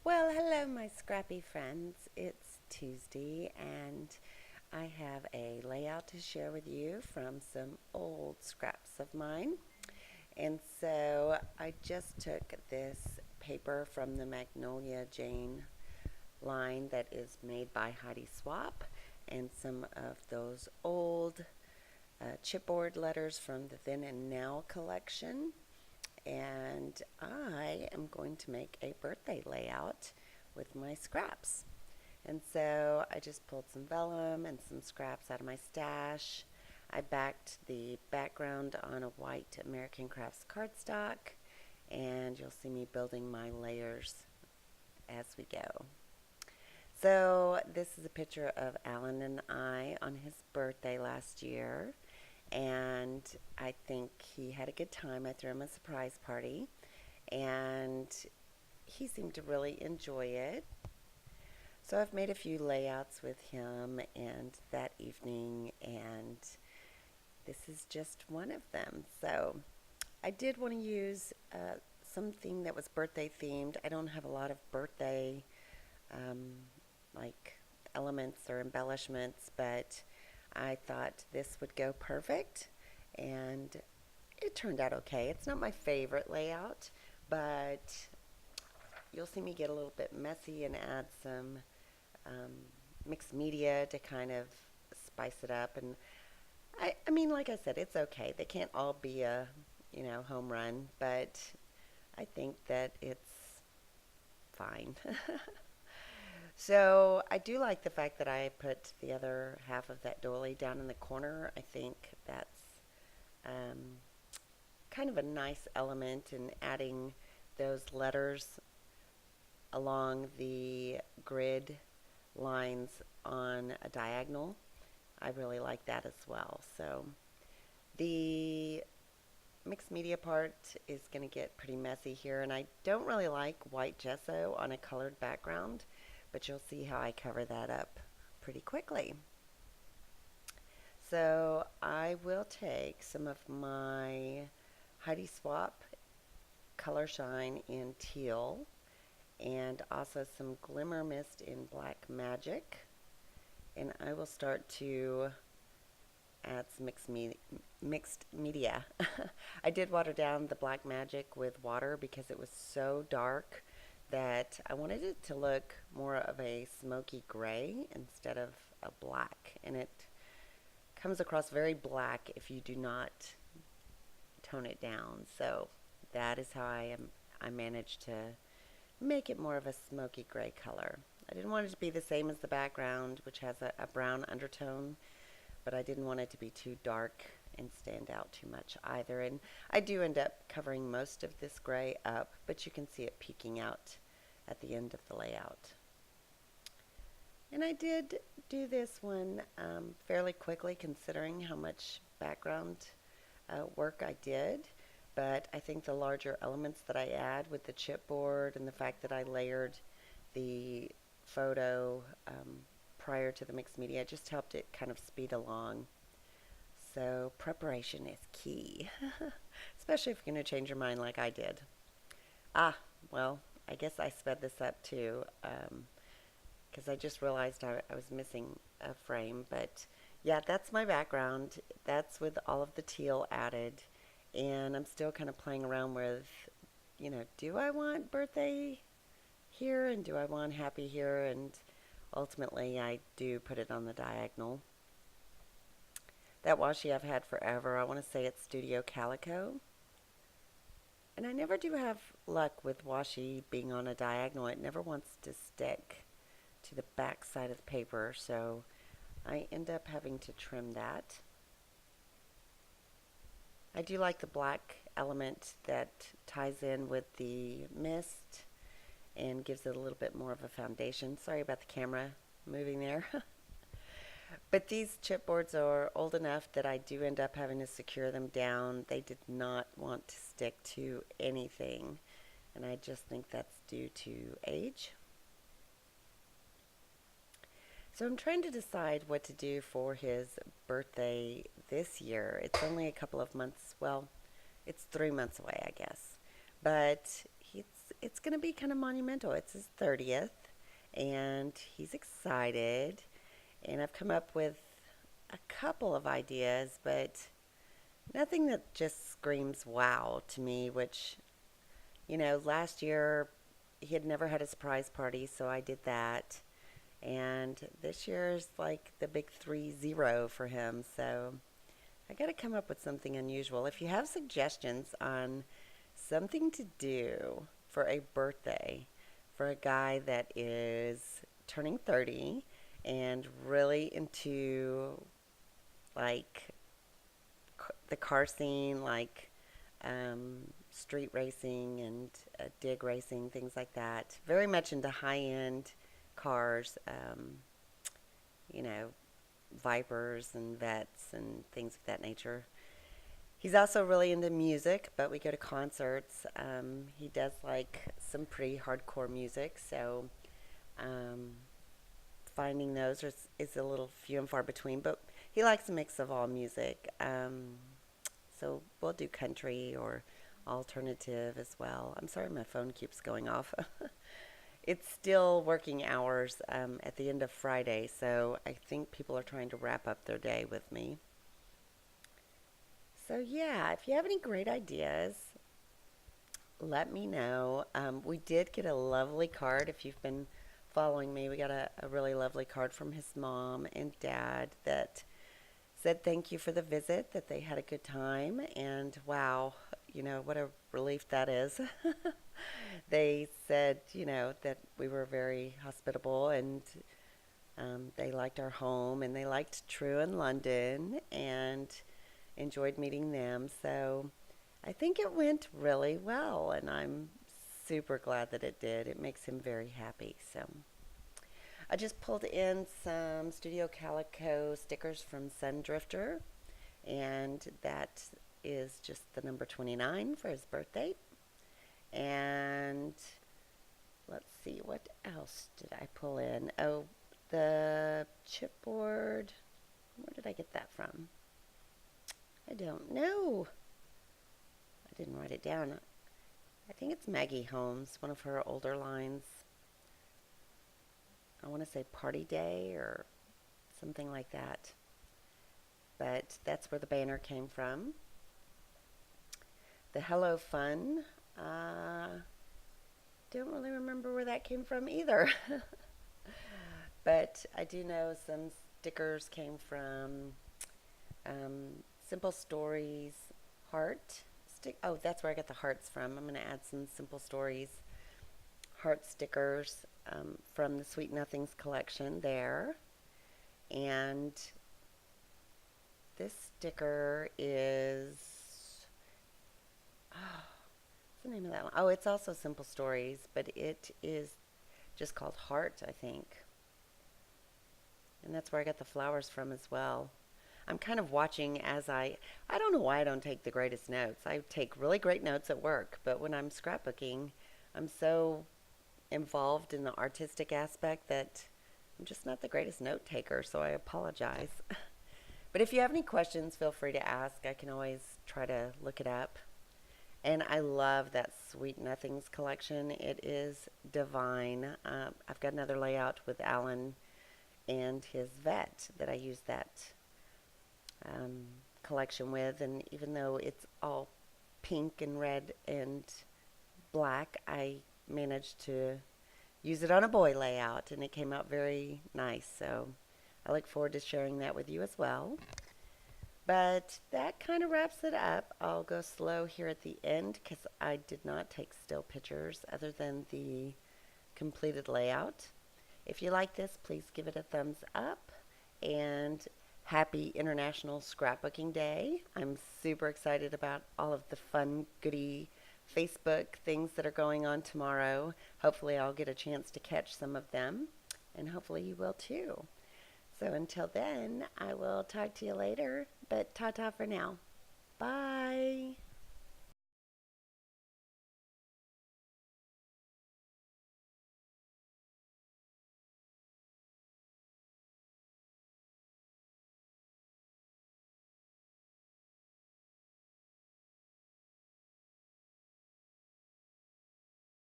Well, hello, my scrappy friends. It's Tuesday, and I have a layout to share with you from some old scraps of mine. And so I just took this paper from the Magnolia Jane line that is made by Heidi Swap and some of those old chipboard letters from the Then and Now collection, and I am going to make a birthday layout with my scraps. And so I just pulled some vellum and some scraps out of my stash. I backed the background on a white American Crafts cardstock, and you'll see me building my layers as we go. So this is a picture of Alan and I on his birthday last year, and I think he had a good time. I threw him a surprise party, and he seemed to really enjoy it. So I've made a few layouts with him and that evening, and this is just one of them. So I did want to use something that was birthday themed. I don't have a lot of birthday um, like elements or embellishments, but I thought this would go perfect, and it turned out okay. It's not my favorite layout, but you'll see me get a little bit messy and add some um, mixed media to kind of spice it up. And I mean, like I said, it's okay. They can't all be a, home run, but I think that it's fine. So I do like the fact that I put the other half of that doily down in the corner. I think that's um, kind of a nice element in adding those letters along the grid lines on a diagonal. I really like that as well. So the mixed media part is going to get pretty messy here, and I don't really like white gesso on a colored background, but you'll see how I cover that up pretty quickly. So I will take some of my Heidi Swap Color Shine in teal, and also some Glimmer Mist in Black Magic, and I will start to add some mixed media. I did water down the Black Magic with water because it was so dark that I wanted it to look more of a smoky gray instead of a black, and it comes across very black if you do not tone it down. So that is how I managed to make it more of a smoky gray color. I didn't want it to be the same as the background, which has a brown undertone, but I didn't want it to be too dark and stand out too much either. And I do end up covering most of this gray up, but you can see it peeking out at the end of the layout. And I did do this one fairly quickly, considering how much background work I did, but I think the larger elements that I add with the chipboard and the fact that I layered the photo prior to the mixed media just helped it kind of speed along. So preparation is key, especially if you're going to change your mind like I did. Well, I guess I sped this up too, because I just realized I was missing a frame. But yeah, that's my background. That's with all of the teal added. And I'm still kind of playing around with, do I want birthday here and do I want happy here? And ultimately, I do put it on the diagonal. That washi I've had forever. I want to say it's Studio Calico. And I never do have luck with washi being on a diagonal. It never wants to stick to the back side of the paper, so I end up having to trim that. I do like the black element that ties in with the mist and gives it a little bit more of a foundation. Sorry about the camera moving there. But these chipboards are old enough that I do end up having to secure them down. They did not want to stick to anything, and I just think that's due to age. So I'm trying to decide what to do for his birthday this year. It's only a couple of months, well, it's 3 months away, I guess. But it's going to be kind of monumental. It's his 30th, and he's excited. And I've come up with a couple of ideas, but nothing that just screams wow to me, which, last year he had never had a surprise party, so I did that. And this year's like the big 3-0 for him, so I got to come up with something unusual. If you have suggestions on something to do for a birthday for a guy that is turning 30 and really into like the car scene, like street racing and dig racing, things like that. Very much into high-end cars, you know, Vipers and Vets and things of that nature. He's also really into music, but we go to concerts. He does like some pretty hardcore music, so um, finding those is a little few and far between, but he likes a mix of all music. So we'll do country or alternative as well. I'm sorry my phone keeps going off. It's still working hours at the end of Friday, so I think people are trying to wrap up their day with me. So yeah, if you have any great ideas, let me know. We did get a lovely card. If you've been following me, we got a really lovely card from his mom and dad that said thank you for the visit, that they had a good time, and wow, what a relief that is. They said, that we were very hospitable and they liked our home and they liked True in London and enjoyed meeting them. So I think it went really well and I'm super glad that it did. It makes him very happy. So I just pulled in some Studio Calico stickers from Sundrifter, and that is just the number 29 for his birthday. And let's see, what else did I pull in? Oh, the chipboard. Where did I get that from? I don't know. I didn't write it down. I think it's Maggie Holmes, one of her older lines. I want to say Party Day or something like that. But that's where the banner came from. The Hello Fun. Don't really remember where that came from either. But I do know some stickers came from Simple Stories Heart. Oh, that's where I got the hearts from. I'm going to add some Simple Stories heart stickers from the Sweet Nothings collection there. And this sticker is, what's the name of that one? Oh, it's also Simple Stories, but it is just called Heart, I think. And that's where I got the flowers from as well. I'm kind of watching as I don't know why I don't take the greatest notes. I take really great notes at work, but when I'm scrapbooking, I'm so involved in the artistic aspect that I'm just not the greatest note taker, so I apologize. But if you have any questions, feel free to ask. I can always try to look it up. And I love that Sweet Nothings collection. It is divine. I've got another layout with Alan and his vet that I use that collection with. And even though it's all pink and red and black, I managed to use it on a boy layout and it came out very nice. So I look forward to sharing that with you as well. But that kind of wraps it up. I'll go slow here at the end because I did not take still pictures other than the completed layout. If you like this, please give it a thumbs up. And happy International Scrapbooking Day. I'm super excited about all of the fun, goody Facebook things that are going on tomorrow. Hopefully I'll get a chance to catch some of them. And hopefully you will too. So until then, I will talk to you later, but ta-ta for now. Bye.